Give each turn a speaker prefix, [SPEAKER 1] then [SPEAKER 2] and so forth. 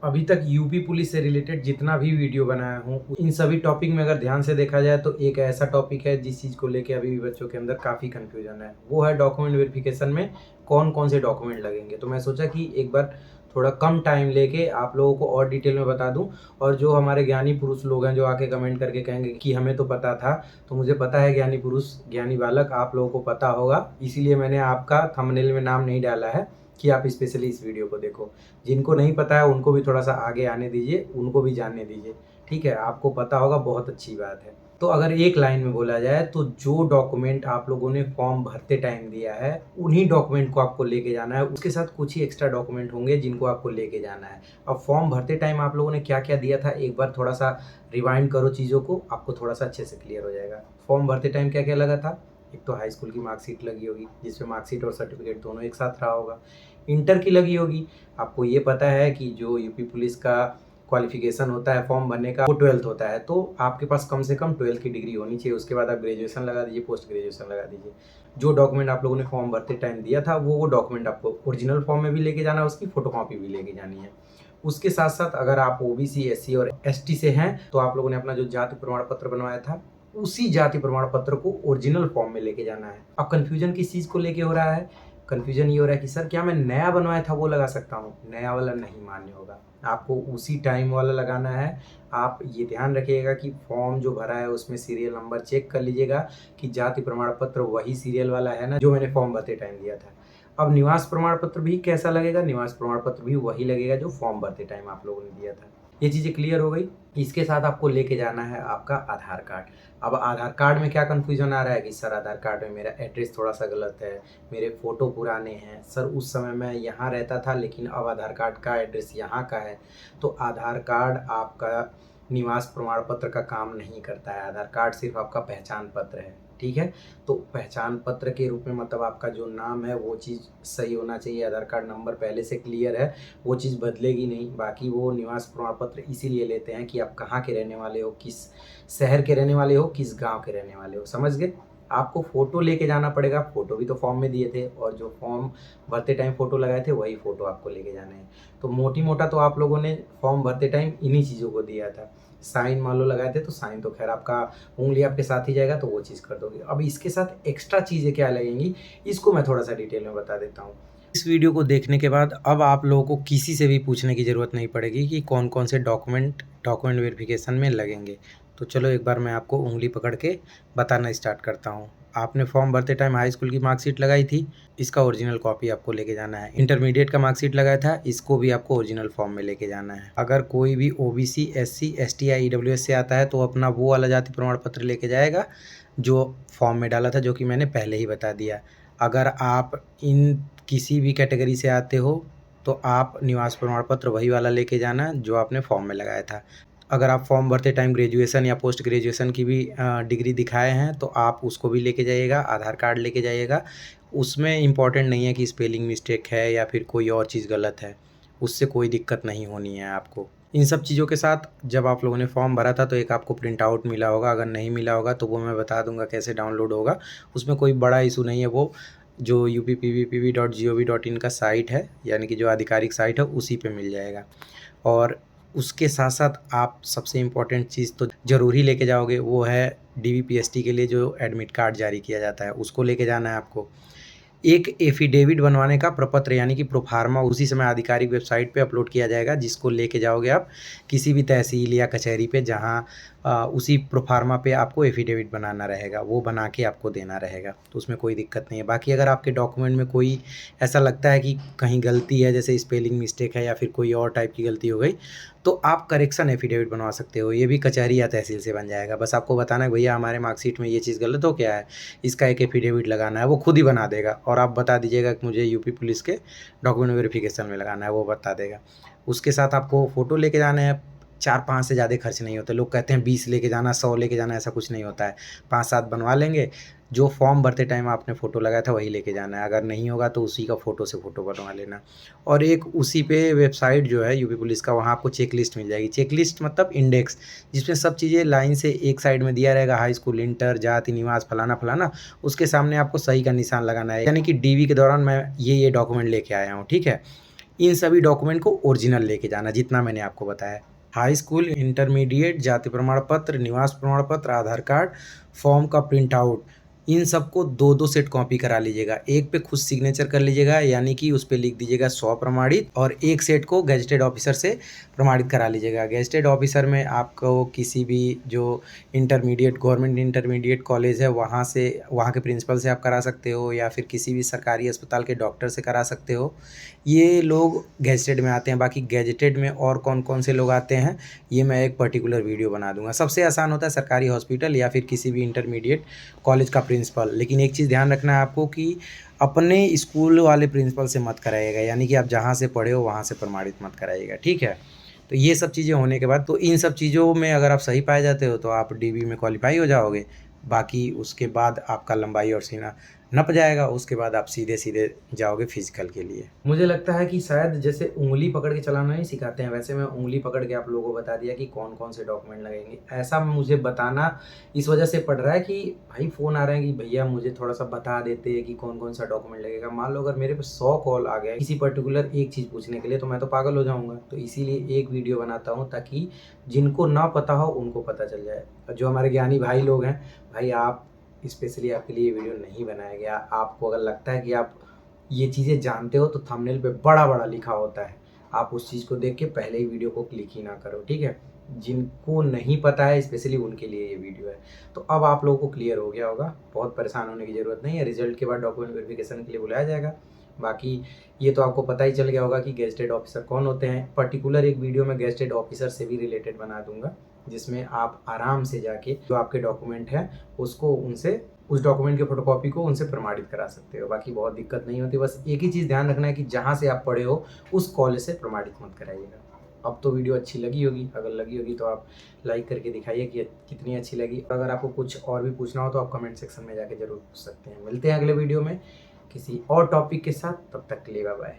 [SPEAKER 1] अभी तक UP police से रिलेटेड जितना भी वीडियो बनाया हूँ, इन सभी टॉपिक में अगर ध्यान से देखा जाए तो एक ऐसा टॉपिक है जिस चीज़ को लेके अभी भी बच्चों के अंदर काफ़ी कन्फ्यूजन है। वो है डॉक्यूमेंट वेरिफिकेशन में कौन कौन से डॉक्यूमेंट लगेंगे। तो मैं सोचा कि एक बार थोड़ा कम टाइम लेके आप लोगों को और डिटेल में बता दूं। और जो हमारे ज्ञानी पुरुष लोग हैं जो आके कमेंट करके कहेंगे कि हमें तो पता था, तो मुझे पता है ज्ञानी पुरुष ज्ञानी बालक आप लोगों को पता होगा, इसीलिए मैंने आपका थंबनेल में नाम नहीं डाला है कि आप स्पेशली इस वीडियो को देखो। जिनको नहीं पता है उनको भी थोड़ा सा आगे आने दीजिए, उनको भी जानने दीजिए। ठीक है, आपको पता होगा, बहुत अच्छी बात है। तो अगर एक लाइन में बोला जाए तो जो डॉक्यूमेंट आप लोगों ने फॉर्म भरते टाइम दिया है उन्हीं डॉक्यूमेंट को आपको लेके जाना है। उसके साथ कुछ ही एक्स्ट्रा डॉक्यूमेंट होंगे जिनको आपको लेके जाना है। अब फॉर्म भरते टाइम आप लोगों ने क्या क्या दिया था एक बार थोड़ा सा रिवाइंड करो चीज़ों को, आपको थोड़ा सा अच्छे से क्लियर हो जाएगा। फॉर्म भरते टाइम क्या क्या लगा था? एक तो हाई स्कूल की मार्कशीट लगी होगी जिसमें मार्कशीट और सर्टिफिकेट दोनों एक साथ रहा होगा। इंटर की लगी होगी। आपको ये पता है कि जो यूपी पुलिस का क्वालिफिकेशन होता है फॉर्म भरने का वो 12th होता है, तो आपके पास कम से कम 12th की डिग्री होनी चाहिए। उसके बाद आप ग्रेजुएशन लगा दीजिए, पोस्ट ग्रेजुएशन लगा दीजिए। जो डॉक्यूमेंट आप लोगों ने फॉर्म भरते टाइम दिया था वो डॉक्यूमेंट आपको ओरिजिनल फॉर्म में भी लेके जाना है, उसकी फोटोकॉपी भी लेके जानी है। उसके साथ साथ अगर आप ओबीसी, एससी और एसटी से हैं तो आप लोगों ने अपना जो जाति प्रमाण पत्र बनवाया था उसी जाति प्रमाण पत्र को ओरिजिनल फॉर्म में लेके जाना है। अब कंफ्यूजन किस चीज़ को लेके हो रहा है? कन्फ्यूजन ये हो रहा है कि सर क्या मैं नया बनवाया था वो लगा सकता हूँ? नया वाला नहीं मान्य होगा, आपको उसी टाइम वाला लगाना है। आप ये ध्यान रखिएगा कि फॉर्म जो भरा है उसमें सीरियल नंबर चेक कर लीजिएगा कि जाति प्रमाण पत्र वही सीरियल वाला है ना जो मैंने फॉर्म भरते टाइम दिया था। अब निवास प्रमाण पत्र भी कैसा लगेगा? निवास प्रमाण पत्र भी वही लगेगा जो फॉर्म भरते टाइम आप लोगों ने दिया था। ये चीज़ें क्लियर हो गई। इसके साथ आपको लेके जाना है आपका आधार कार्ड। अब आधार कार्ड में क्या कन्फ्यूजन आ रहा है कि सर आधार कार्ड में मेरा एड्रेस थोड़ा सा गलत है, मेरे फ़ोटो पुराने हैं, सर उस समय मैं यहाँ रहता था लेकिन अब आधार कार्ड का एड्रेस यहाँ का है। तो आधार कार्ड आपका निवास प्रमाण पत्र का काम नहीं करता है। आधार कार्ड सिर्फ आपका पहचान पत्र है। ठीक है, तो पहचान पत्र के रूप में मतलब आपका जो नाम है वो चीज़ सही होना चाहिए। आधार कार्ड नंबर पहले से क्लियर है, वो चीज़ बदलेगी नहीं। बाकी वो निवास प्रमाण पत्र इसीलिए लेते हैं कि आप कहाँ के रहने वाले हो, किस शहर के रहने वाले हो, किस गांव के रहने वाले हो। समझ गए? आपको फ़ोटो लेके जाना पड़ेगा। फ़ोटो भी तो फॉर्म में दिए थे और जो फॉर्म भरते टाइम फ़ोटो लगाए थे वही फ़ोटो आपको लेके जाने हैं। तो मोटी मोटा तो आप लोगों ने फॉर्म भरते टाइम इन्हीं चीज़ों को दिया था। साइन मान लो लगाए थे तो साइन तो खैर आपका उंगली आपके साथ ही जाएगा तो वो चीज़ कर दोगे। अब इसके साथ एक्स्ट्रा चीज़ें क्या लगेंगी इसको मैं थोड़ा सा डिटेल में बता देता हूँ। इस वीडियो को देखने के बाद अब आप लोगों को किसी से भी पूछने की ज़रूरत नहीं पड़ेगी कि कौन कौन से डॉक्यूमेंट वेरिफिकेशन में लगेंगे। तो चलो एक बार मैं आपको उंगली पकड़ के बताना स्टार्ट करता हूँ। आपने फॉर्म भरते टाइम हाई स्कूल की मार्कशीट लगाई थी, इसका ओरिजिनल कॉपी आपको लेके जाना है। इंटरमीडिएट का मार्कशीट लगाया था, इसको भी आपको ओरिजिनल फॉर्म में लेके जाना है। अगर कोई भी ओबीसी, एससी, एसटी या ईडब्ल्यूएस से आता है तो अपना वो वाला जाति प्रमाण पत्र लेके जाएगा जो फॉर्म में डाला था, जो कि मैंने पहले ही बता दिया। अगर आप इन किसी भी कैटेगरी से आते हो तो आप निवास प्रमाण पत्र वही वाला लेके जाना जो आपने फॉर्म में लगाया था। अगर आप फॉर्म भरते टाइम ग्रेजुएशन या पोस्ट ग्रेजुएशन की भी डिग्री दिखाए हैं तो आप उसको भी लेके जाइएगा। आधार कार्ड लेके जाइएगा। उसमें इम्पॉर्टेंट नहीं है कि स्पेलिंग मिस्टेक है या फिर कोई और चीज़ गलत है, उससे कोई दिक्कत नहीं होनी है आपको। इन सब चीज़ों के साथ जब आप लोगों ने फॉर्म भरा था तो एक आपको प्रिंट आउट मिला होगा। अगर नहीं मिला होगा तो वो मैं बता दूंगा कैसे डाउनलोड होगा। उसमें कोई बड़ा इशू नहीं है। वो जो uppv.gov.in का साइट है, यानी कि जो आधिकारिक साइट है, उसी पे मिल जाएगा। और उसके साथ साथ आप सबसे इम्पोर्टेंट चीज़ तो ज़रूर ही लेके जाओगे, वो है डीवीपीएसटी के लिए जो एडमिट कार्ड जारी किया जाता है, उसको लेके जाना है आपको। एक एफिडेविट बनवाने का प्रपत्र यानी कि प्रोफार्मा उसी समय आधिकारिक वेबसाइट पे अपलोड किया जाएगा, जिसको लेके जाओगे आप किसी भी तहसील या कचहरी पे, जहाँ उसी प्रोफार्मा पे आपको एफिडेविट बनाना रहेगा, वो बना के आपको देना रहेगा। तो उसमें कोई दिक्कत नहीं है। बाकी अगर आपके डॉक्यूमेंट में कोई ऐसा लगता है कि कहीं गलती है, जैसे स्पेलिंग मिस्टेक है या फिर कोई और टाइप की गलती हो गई, तो आप करेक्शन एफिडेविट बनवा सकते हो। ये भी कचहरी या तहसील से बन जाएगा। बस आपको बताना है भैया हमारे मार्कशीट में ये चीज़ गलत हो क्या है, इसका एक एफिडेविट लगाना है, वो खुद ही बना देगा। और आप बता दीजिएगा कि मुझे यूपी पुलिस के डॉक्यूमेंट वेरिफिकेशन में लगाना है, वो बता देगा। उसके साथ आपको फ़ोटो लेके जाना है। 4-5 से ज़्यादा खर्च नहीं होते। लोग कहते हैं 20 लेके जाना, 100 लेके जाना, ऐसा कुछ नहीं होता है। 5-7 बनवा लेंगे। जो फॉर्म भरते टाइम आपने फ़ोटो लगाया था वही लेके जाना है। अगर नहीं होगा तो उसी का फ़ोटो से फ़ोटो बनवा लेना। और एक उसी पे वेबसाइट जो है यूपी पुलिस का, वहाँ आपको चेक लिस्ट मिल जाएगी। चेक लिस्ट मतलब इंडेक्स, जिसमें सब चीज़ें लाइन से एक साइड में दिया रहेगा, हाई स्कूल, इंटर, जाति, निवास, फलाना फलाना। उसके सामने आपको सही का निशान लगाना है, यानी कि डीवी के दौरान मैं ये डॉक्यूमेंट लेके आया हूँ। ठीक है, इन सभी डॉक्यूमेंट को ओरिजिनल लेके जाना, जितना मैंने आपको बताया। हाई स्कूल, इंटरमीडिएट, जाति प्रमाण पत्र, निवास प्रमाण पत्र, आधार कार्ड, फॉर्म का प्रिंट आउट, इन सबको 2-2 सेट कॉपी करा लीजिएगा। एक पे खुद सिग्नेचर कर लीजिएगा, यानी कि उस पे लिख दीजिएगा स्वप्रमाणित, और एक सेट को गैजेटेड ऑफिसर से प्रमाणित करा लीजिएगा। गैजेटेड ऑफिसर में आपको किसी भी जो इंटरमीडिएट, गवर्नमेंट इंटरमीडिएट कॉलेज है, वहाँ से, वहाँ के प्रिंसिपल से आप करा सकते हो, या फिर किसी भी सरकारी अस्पताल के डॉक्टर से करा सकते हो। ये लोग गैजेटेड में आते हैं। बाकी गैजेटेड में और कौन कौन से लोग आते हैं, ये मैं एक पर्टिकुलर वीडियो बना दूंगा। सबसे आसान होता है सरकारी हॉस्पिटल या फिर किसी भी इंटरमीडिएट कॉलेज का प्रिंसिपल। लेकिन एक चीज़ ध्यान रखना है आपको कि अपने स्कूल वाले प्रिंसिपल से मत कराइएगा, यानी कि आप जहाँ से पढ़े हो वहाँ से प्रमाणित मत कराइएगा, ठीक है। तो ये सब चीज़ें होने के बाद, तो इन सब चीज़ों में अगर आप सही पाए जाते हो तो आप डीबी में क्वालिफाई हो जाओगे। बाकी उसके बाद आपका लंबाई और सीना नप जाएगा, उसके बाद आप सीधे सीधे जाओगे फिजिकल के लिए। मुझे लगता है कि शायद जैसे उंगली पकड़ के चलाना नहीं सिखाते हैं, वैसे मैं उंगली पकड़ के आप लोगों को बता दिया कि कौन कौन से डॉक्यूमेंट लगेंगे। ऐसा मुझे बताना इस वजह से पड़ रहा है कि भाई फ़ोन आ रहे हैं कि भैया मुझे थोड़ा सा बता देते हैं कि कौन कौन सा डॉक्यूमेंट लगेगा। मान लो अगर मेरे पे 100 कॉल आ गया किसी पर्टिकुलर एक चीज़ पूछने के लिए, तो मैं तो पागल हो जाऊँगा। तो इसीलिए एक वीडियो बनाता हूँ ताकि जिनको ना पता हो उनको पता चल जाए। जो हमारे ज्ञानी भाई लोग हैं, भाई आप, स्पेशली आपके लिए ये वीडियो नहीं बनाया गया। आपको अगर लगता है कि आप ये चीज़ें जानते हो तो थंबनेल पे बड़ा बड़ा लिखा होता है, आप उस चीज़ को देख के पहले ही वीडियो को क्लिक ही ना करो, ठीक है। जिनको नहीं पता है स्पेशली उनके लिए ये वीडियो है। तो अब आप लोगों को क्लियर हो गया होगा, बहुत परेशान होने की ज़रूरत नहीं है। रिजल्ट के बाद डॉक्यूमेंट वेरिफिकेशन के लिए बुलाया जाएगा। बाकी ये तो आपको पता ही चल गया होगा कि गेजेटेड ऑफिसर कौन होते हैं। पर्टिकुलर एक वीडियो में गेजेटेड ऑफिसर से भी रिलेटेड बना दूंगा, जिसमें आप आराम से जाके जो आपके डॉक्यूमेंट हैं उसको उनसे, उस डॉक्यूमेंट के फोटोकॉपी को उनसे प्रमाणित करा सकते हो। बाकी बहुत दिक्कत नहीं होती। बस एक ही चीज़ ध्यान रखना है कि जहाँ से आप पढ़े हो उस कॉलेज से प्रमाणित मत कराइएगा। अब तो वीडियो अच्छी लगी होगी, अगर लगी होगी तो आप लाइक करके दिखाइए कि कितनी अच्छी लगी। अगर आपको कुछ और भी पूछना हो तो आप कमेंट सेक्शन में जाके ज़रूर पूछ सकते हैं। मिलते हैं अगले वीडियो में किसी और टॉपिक के साथ, तब तक के लिए बाय बाय।